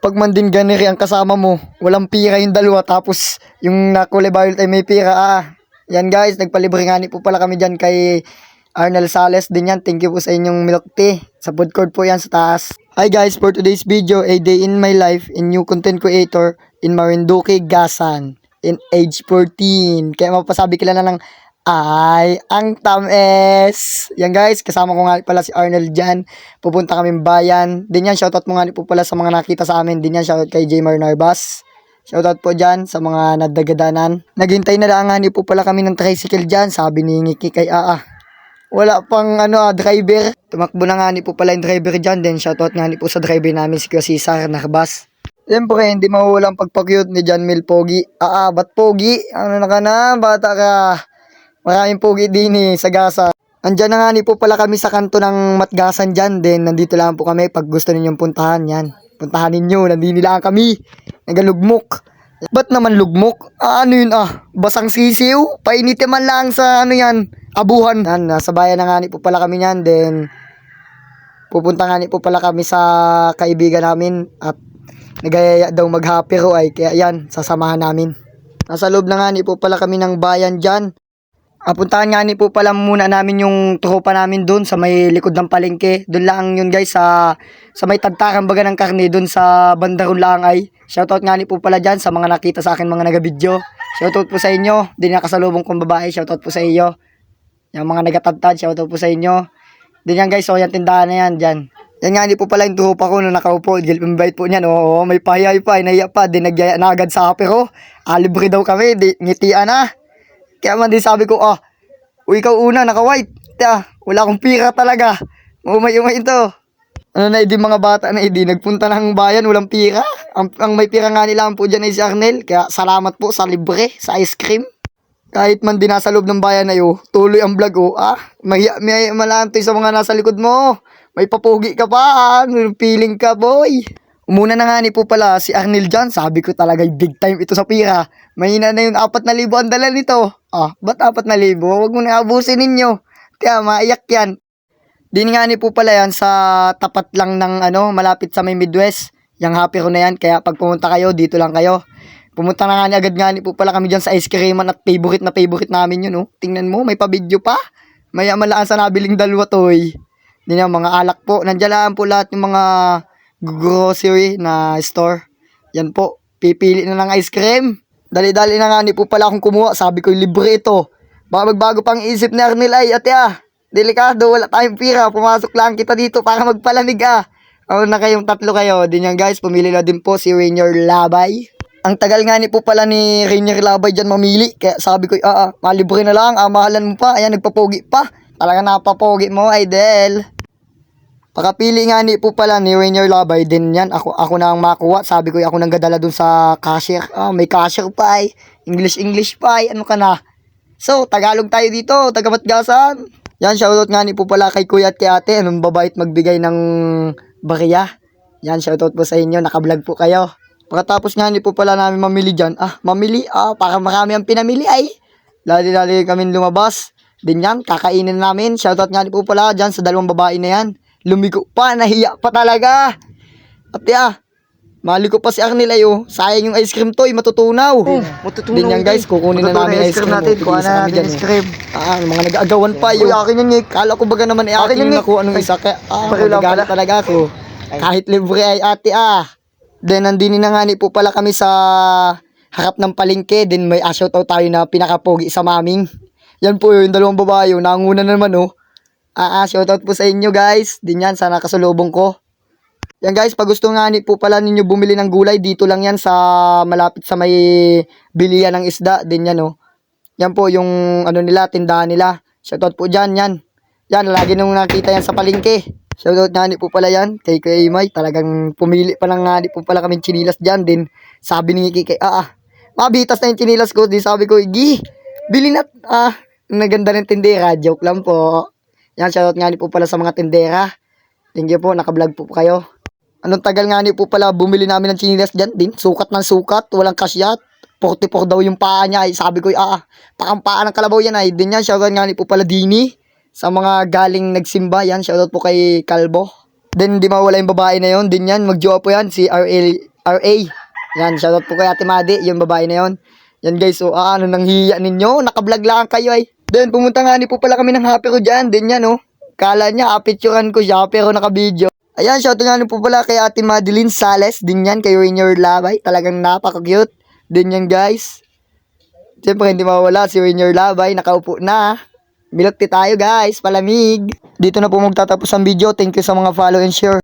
Pag man din ganiri ang kasama mo, walang pira yung dalawa, tapos yung nakulay violet ay may pira. Yan guys, nagpalibre nga po pala kami dyan kay Arnel Sales din yan. Thank you po sa inyong milk tea. Sa food court po yan sa taas. Hi guys, for today's video, a day in my life in new content creator in Marinduque, Gasan, in age 14. Kaya mapasabi kilala ng ay, ang tames. Yan guys, kasama ko nga pala si Arnel dyan. Pupunta kaming bayan. Din yan, shoutout mo nga po pala sa mga nakita sa amin. Din yan, shoutout kay Jmar Narbas. Shoutout po dyan sa mga nadagadanan. Naghintay na lang nga po pala kami ng tricycle dyan. Sabi ni Ngiki kay wala pang driver. Tumakbo na nga po pala yung driver dyan. Then shoutout nga po sa driver namin si Kuya Cesar Narbas. Siyempre, hindi mawawalang pagpakyut ni John Mil Pogi. Ba't Pogi? Ano na ka na? Bata ka. Maraming pogi din sa Gasa. Andyan na nga po pala kami sa kanto ng Matgasan dyan. Then nandito lang po kami pag gusto ninyong puntahan yan. Puntahan ninyo, nandito lang kami. Nagalugmok. Ba't naman lugmok? Ano yun Basang sisiw? Painitin man lang sa yan, abuhan. Nasa bayan na nga po pala kami yan. Then pupunta nga po pala kami sa kaibigan namin. At nagayaya daw maghapero kaya yan, sasamahan namin. Nasa loob na nga po pala kami ng bayan dyan. Puntahan nga po pala muna namin yung tropa namin doon sa may likod ng palengke. Doon lang yun guys sa may tagtakan baga ng karne doon sa bandaron lang Shoutout nga po pala dyan sa mga nakita sa akin mga nagabidyo. Shoutout po sa inyo. Din nakasalubong kong babae. Shoutout po sa iyo. Yung mga nagatadtad. Shoutout po sa inyo. Din yan guys. So yan tindahan na yan dyan. Yan nga po pala yung tropa ko nung nakaupo. Invite po niyan. Oo, may pahiyay pa. Nahiya pa. Din nagyaya na agad sa pero. Libre daw kami. Ngitian na. Kaya man din sabi ko, ikaw una, naka-white. Wala akong pira talaga. Umay-umay ito. Ano na, mga bata na nagpunta ng bayan, walang pira. Ang may pira nga nila po dyan ay si Arnel. Kaya salamat po sa libre, sa ice cream. Kahit man din nasa loob ng bayan na tuloy ang vlog may malantoy sa mga nasa likod mo. May papugi ka pa, feeling ka boy. Umuna na nga po pala si Arnel dyan. Sabi ko talaga big time ito sa pira. Mahina na yung 4,000 ang dala nito. Ba't 4,000? Huwag mo na abusin ninyo. Kaya maiyak yan. Din nga po pala yan sa tapat lang ng malapit sa may Midwest. Yung happy ko na yan. Kaya pag pumunta kayo, dito lang kayo. Pumunta na agad nga po pala kami dyan sa ice creaman at favorite na favorite namin yun. Tingnan mo, may pa-video pa. May amalaan sa nabiling dalawa toy. Din yung mga alak po. Nandiyan lang po lahat yung mga grocery na store. Yan po, pipili na ng ice cream. Dali-dali na nga po pala akong kumuha. Sabi ko libre ito. Baka magbago pang isip ni Arnel delikado, wala tayong pira. Pumasok lang kita dito para magpalamig na kayong tatlo kayo. Din yan guys, pumili na din po si Rainier Labay. Ang tagal nga po pala ni Rainier Labay dyan mamili. Kaya sabi ko, malibre na lang, mahalan mo pa. Ayan, nagpapogi pa. Talaga napapogi mo, Idel. Pakapili nga po pala ni Rainier Labay din yan. Ako na ang makuha. Sabi ko ako nang gadala dun sa cashier. May cashier pa English pa ano ka na. So, Tagalog tayo dito. Taga-Matgasan. Yan, shoutout nga po pala kay kuya at kay ate. Anong babait magbigay ng bariya. Yan, shoutout po sa inyo. Nakablog po kayo. Pagkatapos nga po pala namin mamili dyan. Mamili. Para marami ang pinamili Lali-lali kami lumabas. Din yan, kakainin namin. Shoutout nga po pala dyan sa dalawang babae na yan. Lumigo pa, nahiya pa talaga. At maliko pa si Arnel sayang yung ice cream to, matutunaw. Din yan guys, kukunin na namin ice cream natin. Kuha na natin ice cream. Mga nag-aagawan pa akin yung kala ko baga naman akin yung nakuha nung isa. Kaya magagalit talaga ako. Kahit libre ate Then nandini na nga po pala kami sa harap ng palengke. Then may shoutout tayo na pinakapogi sa maming. Yan po yung dalawang babae nanguna naman shoutout po sa inyo guys. Din yan, sana kasalubong ko. Yan guys, pag gusto nga po pala ninyo bumili ng gulay, dito lang yan sa malapit sa may bilihan ng isda. Din yan Yan po yung nila, tindahan nila. Shoutout po dyan, yan. Yan, lagi nung nakita yan sa palengke. Shoutout nga po pala yan kay Kuya Imay. Talagang pumili pa lang nga po pala kami chinilas dyan. Din sabi ni Kiki, mabitas na yung chinilas ko. Din sabi ko, bili na. Naganda ng tindera. Joke lang po. Yan, shoutout nga po pala sa mga tindera. Thank you po, nakablog po kayo. Anong tagal nga po pala bumili namin ng chinilas dyan din. Sukat ng sukat, walang kasyat. 44 daw yung paa niya. Sabi ko, pakampaan ng kalabaw yan Din yan, shoutout nga po pala Dini. Sa mga galing nagsimba, yan, shoutout po kay Kalbo. Then, di mawala yung babae na yon. Din yan, magjowa po yan, si RA. Yan, shoutout po kay Ate Madi, yung babae na yon. Yan guys, so ano nang hiya ninyo? Nakablog lang kayo ay. Then pumunta nga ni po pala kami ng happy ko dyan. Then yan oh. Kala niya, apicturan ko siya pero naka-video. Ayan, shoutout nga po pala kay Ate Madeline Sales. Din yan, kay Winner Labay. Talagang napaka-cute. Din yan guys. Siyempre hindi mawala si Winner Labay. Nakaupo na. Milk tea tayo guys, palamig. Dito na po magtatapos ang video. Thank you sa mga follow and share.